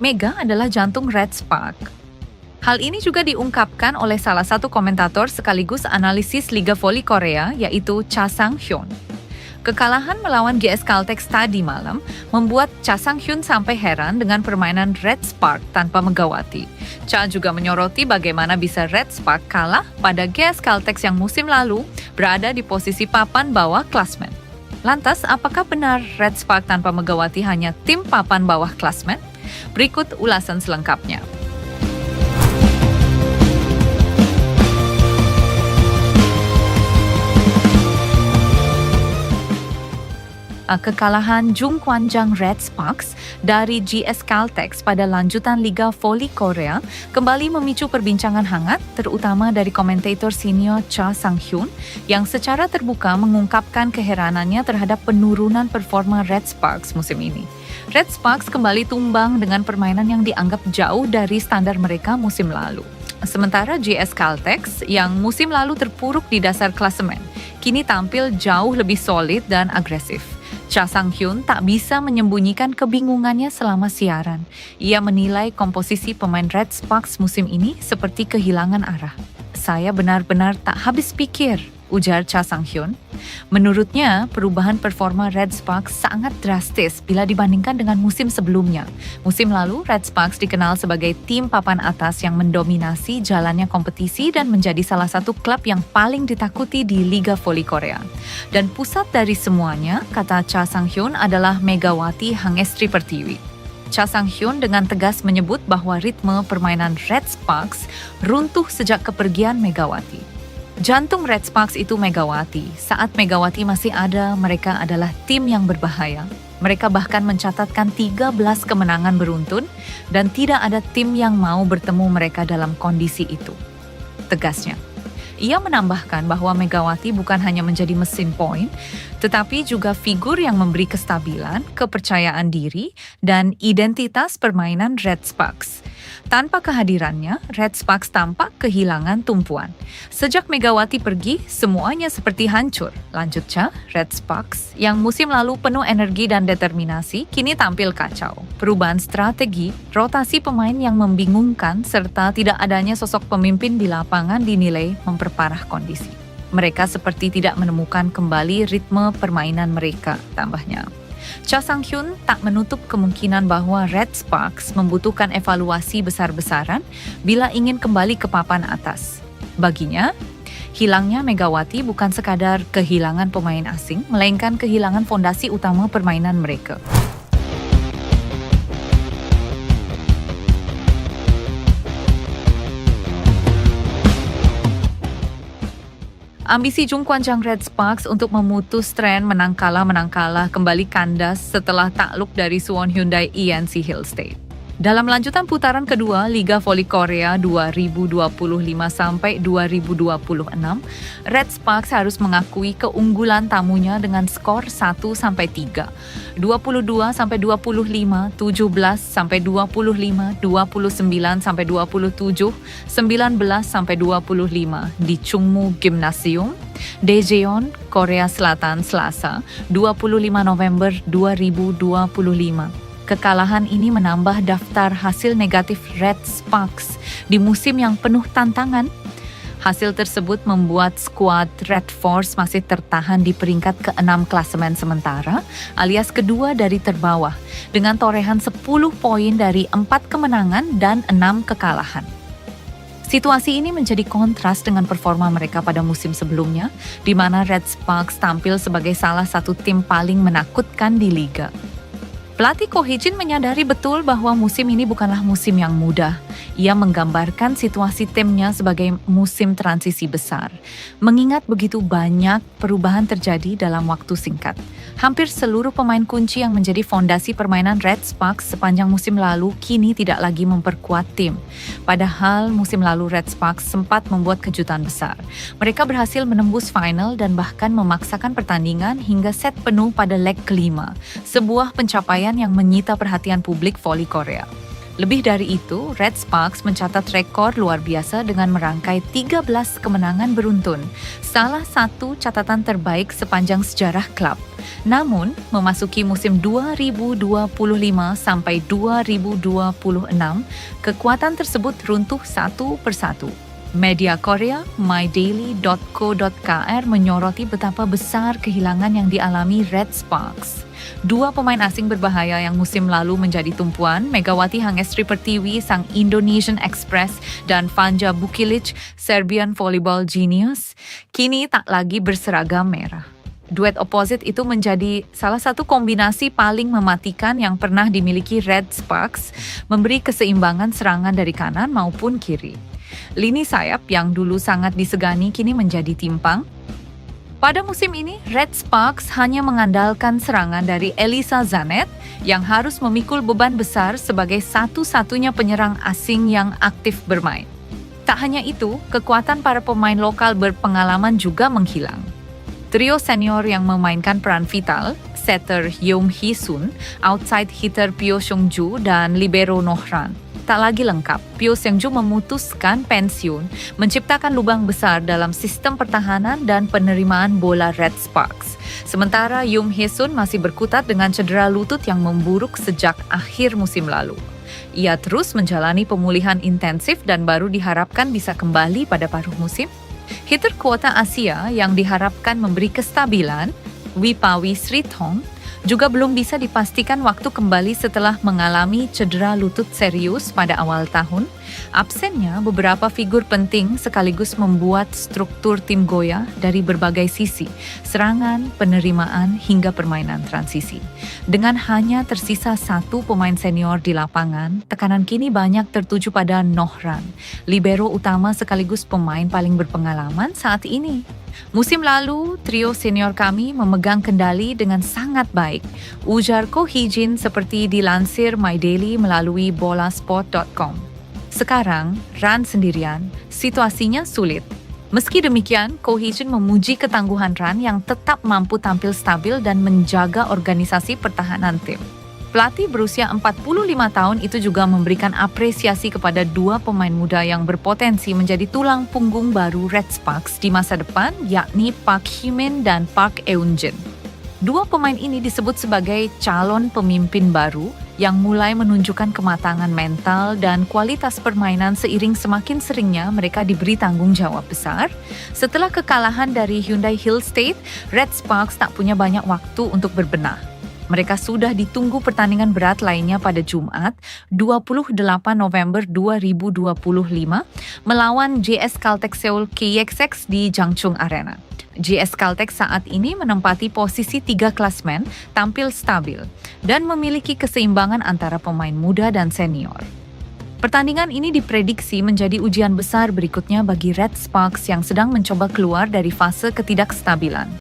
Mega adalah jantung Red Spark. Hal ini juga diungkapkan oleh salah satu komentator sekaligus analisis Liga Voli Korea, yaitu Cha Sang-hyun. Kekalahan melawan GS Caltex tadi malam membuat Cha Sang-hyun sampai heran dengan permainan Red Spark tanpa Megawati. Cha juga menyoroti bagaimana bisa Red Spark kalah pada GS Caltex yang musim lalu berada di posisi papan bawah klasmen. Lantas, apakah benar Red Spark tanpa Megawati hanya tim papan bawah klasmen? Berikut ulasan selengkapnya. Kekalahan Jung Kwan-jang Red Sparks dari GS Caltex pada lanjutan Liga Voli Korea kembali memicu perbincangan hangat, terutama dari komentator senior Cha Sang-hyun yang secara terbuka mengungkapkan keheranannya terhadap penurunan performa Red Sparks musim ini. Red Sparks kembali tumbang dengan permainan yang dianggap jauh dari standar mereka musim lalu. Sementara GS Caltex yang musim lalu terpuruk di dasar klasemen, kini tampil jauh lebih solid dan agresif. Cha Sang-hyun tak bisa menyembunyikan kebingungannya selama siaran. Ia menilai komposisi pemain Red Sparks musim ini seperti kehilangan arah. "Saya benar-benar tak habis pikir," ujar Cha Sang-hyun. Menurutnya, perubahan performa Red Sparks sangat drastis bila dibandingkan dengan musim sebelumnya. Musim lalu, Red Sparks dikenal sebagai tim papan atas yang mendominasi jalannya kompetisi dan menjadi salah satu klub yang paling ditakuti di Liga Voli Korea. Dan pusat dari semuanya, kata Cha Sang-hyun, adalah Megawati Hangestri Pertiwi. Cha Sang-hyun dengan tegas menyebut bahwa ritme permainan Red Sparks runtuh sejak kepergian Megawati. Jantung Red Sparks itu Megawati. Saat Megawati masih ada, mereka adalah tim yang berbahaya. Mereka bahkan mencatatkan 13 kemenangan beruntun dan tidak ada tim yang mau bertemu mereka dalam kondisi itu, tegasnya. Ia menambahkan bahwa Megawati bukan hanya menjadi mesin poin, tetapi juga figur yang memberi kestabilan, kepercayaan diri, dan identitas permainan Red Sparks. Tanpa kehadirannya, Red Sparks tampak kehilangan tumpuan. Sejak Megawati pergi, semuanya seperti hancur. Lanjut Cha, Red Sparks yang musim lalu penuh energi dan determinasi, kini tampil kacau. Perubahan strategi, rotasi pemain yang membingungkan, serta tidak adanya sosok pemimpin di lapangan dinilai memperparah kondisi. Mereka seperti tidak menemukan kembali ritme permainan mereka, tambahnya. Cha Sang-hyun tak menutup kemungkinan bahwa Red Sparks membutuhkan evaluasi besar-besaran bila ingin kembali ke papan atas. Baginya, hilangnya Megawati bukan sekadar kehilangan pemain asing, melainkan kehilangan fondasi utama permainan mereka. Ambisi Jung Kwan-jang Red Sparks untuk memutus tren menang kalah kembali kandas setelah takluk dari Suwon Hyundai ENC Hill State. Dalam lanjutan putaran kedua Liga Voli Korea 2025-2026, Red Sparks harus mengakui keunggulan tamunya dengan skor 1-3, 22-25, 17-25, 29-27, 19-25 di Chungmu Gymnasium, Daejeon, Korea Selatan, Selasa, 25 November 2025. Kekalahan ini menambah daftar hasil negatif Red Sparks di musim yang penuh tantangan. Hasil tersebut membuat skuad Red Force masih tertahan di peringkat ke-6 klasemen sementara, alias kedua dari terbawah, dengan torehan 10 poin dari 4 kemenangan dan 6 kekalahan. Situasi ini menjadi kontras dengan performa mereka pada musim sebelumnya, di mana Red Sparks tampil sebagai salah satu tim paling menakutkan di liga. Pelatih Ko Hee-jin menyadari betul bahwa musim ini bukanlah musim yang mudah. Ia menggambarkan situasi timnya sebagai musim transisi besar. Mengingat begitu banyak perubahan terjadi dalam waktu singkat. Hampir seluruh pemain kunci yang menjadi fondasi permainan Red Sparks sepanjang musim lalu kini tidak lagi memperkuat tim. Padahal musim lalu Red Sparks sempat membuat kejutan besar. Mereka berhasil menembus final dan bahkan memaksakan pertandingan hingga set penuh pada leg kelima. Sebuah pencapaian yang menyita perhatian publik voli Korea. Lebih dari itu, Red Sparks mencatat rekor luar biasa dengan merangkai 13 kemenangan beruntun, salah satu catatan terbaik sepanjang sejarah klub. Namun, memasuki musim 2025 sampai 2026, kekuatan tersebut runtuh satu persatu. Media Korea, mydaily.co.kr menyoroti betapa besar kehilangan yang dialami Red Sparks. Dua pemain asing berbahaya yang musim lalu menjadi tumpuan, Megawati Hangestri Pertiwi sang Indonesian Express dan Vanja Bukilic, Serbian volleyball genius, kini tak lagi berseragam merah. Duet opposite itu menjadi salah satu kombinasi paling mematikan yang pernah dimiliki Red Sparks, memberi keseimbangan serangan dari kanan maupun kiri. Lini sayap yang dulu sangat disegani kini menjadi timpang. Pada musim ini, Red Sparks hanya mengandalkan serangan dari Elisa Zanet yang harus memikul beban besar sebagai satu-satunya penyerang asing yang aktif bermain. Tak hanya itu, kekuatan para pemain lokal berpengalaman juga menghilang. Trio senior yang memainkan peran vital, setter Yeom Hee-sun, outside hitter Pyo Seung-ju, dan libero Nohran, tak lagi lengkap. Pyo Seung-ju memutuskan pensiun, menciptakan lubang besar dalam sistem pertahanan dan penerimaan bola Red Sparks. Sementara Yeom Hee-sun masih berkutat dengan cedera lutut yang memburuk sejak akhir musim lalu. Ia terus menjalani pemulihan intensif dan baru diharapkan bisa kembali pada paruh musim. Hitter kuota Asia yang diharapkan memberi kestabilan, Wipawi Srithong, juga belum bisa dipastikan waktu kembali setelah mengalami cedera lutut serius pada awal tahun. Absennya beberapa figur penting sekaligus membuat struktur tim goyah dari berbagai sisi, serangan, penerimaan, hingga permainan transisi. Dengan hanya tersisa satu pemain senior di lapangan, tekanan kini banyak tertuju pada Nohran, libero utama sekaligus pemain paling berpengalaman saat ini. Musim lalu, trio senior kami memegang kendali dengan sangat baik, ujar Ko Hee-jin seperti dilansir My Daily melalui bolasport.com. Sekarang, Ran sendirian, situasinya sulit. Meski demikian, Ko Hee-jin memuji ketangguhan Ran yang tetap mampu tampil stabil dan menjaga organisasi pertahanan tim. Pelatih berusia 45 tahun itu juga memberikan apresiasi kepada dua pemain muda yang berpotensi menjadi tulang punggung baru Red Sparks di masa depan, yakni Park Hee-min dan Park Eun-jin. Dua pemain ini disebut sebagai calon pemimpin baru yang mulai menunjukkan kematangan mental dan kualitas permainan seiring semakin seringnya mereka diberi tanggung jawab besar. Setelah kekalahan dari Hyundai Hill State, Red Sparks tak punya banyak waktu untuk berbenah. Mereka sudah ditunggu pertandingan berat lainnya pada Jumat, 28 November 2025, melawan JS Caltex Seoul KXX di Jangchung Arena. JS Caltex saat ini menempati posisi 3 klasmen, tampil stabil, dan memiliki keseimbangan antara pemain muda dan senior. Pertandingan ini diprediksi menjadi ujian besar berikutnya bagi Red Sparks yang sedang mencoba keluar dari fase ketidakstabilan.